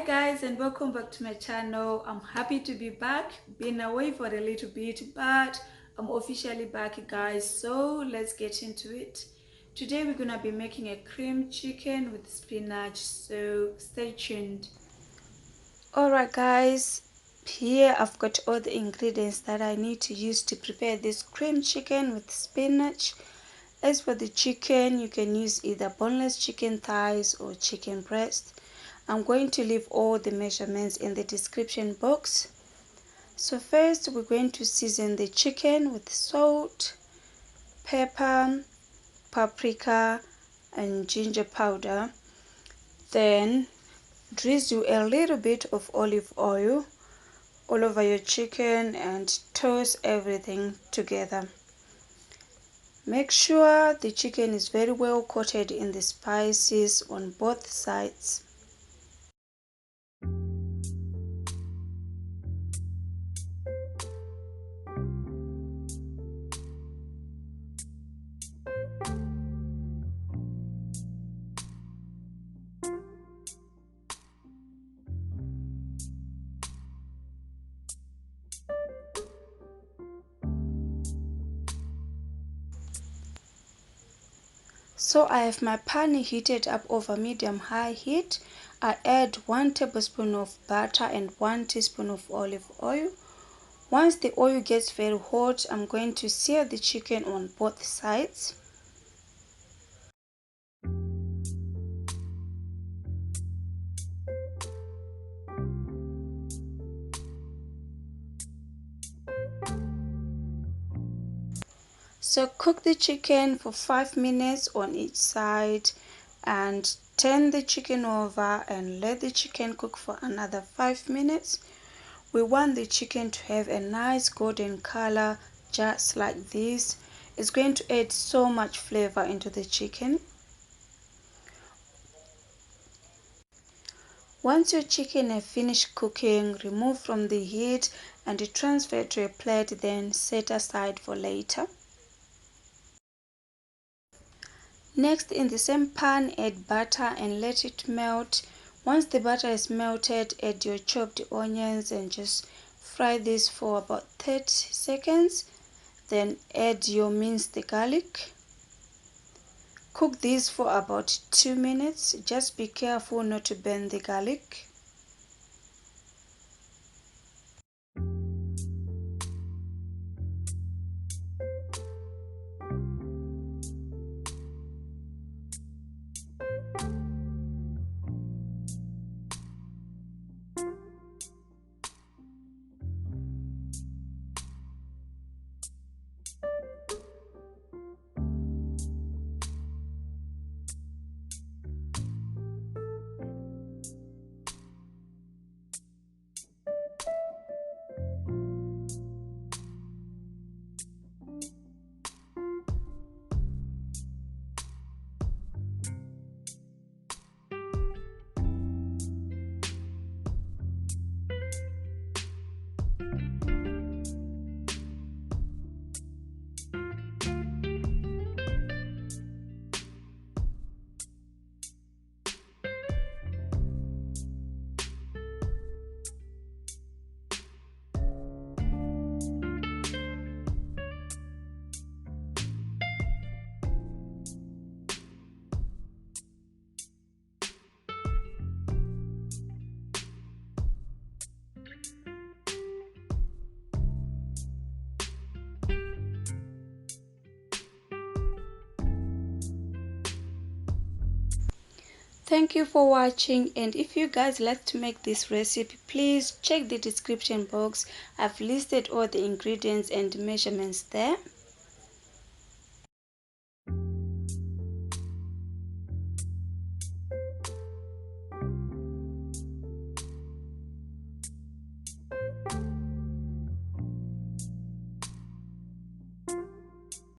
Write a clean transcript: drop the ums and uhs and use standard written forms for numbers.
guys, and welcome back to my channel. I'm happy to be back. Been away for a little bit, but I'm officially back, guys, so let's get into it. Today we're gonna be making a cream chicken with spinach, so stay tuned. Alright guys, here I've got all the ingredients that I need to use to prepare this cream chicken with spinach. As for the chicken, you can use either boneless chicken thighs or chicken breast. I'm going to leave all the measurements in the description box. So first we're going to season the chicken with salt, pepper, paprika and ginger powder. Then drizzle a little bit of olive oil all over your chicken and toss everything together. Make sure the chicken is very well coated in the spices on both sides. So I have my pan heated up over medium-high heat. I add 1 tablespoon of butter and 1 teaspoon of olive oil. Once the oil gets very hot, I'm going to sear the chicken on both sides. So cook the chicken for 5 minutes on each side and turn the chicken over and let the chicken cook for another 5 minutes. We want the chicken to have a nice golden color, just like this. It's going to add so much flavor into the chicken. Once your chicken has finished cooking, remove from the heat and transfer to a plate, then set aside for later. Next, in the same pan, add butter and let it melt. Once the butter is melted, add your chopped onions and just fry this for about 30 seconds. Then add your minced garlic. Cook this for about 2 minutes. Just be careful not to burn the garlic. Thank you for watching, and if you guys like to make this recipe, please check the description box. I've listed all the ingredients and measurements there.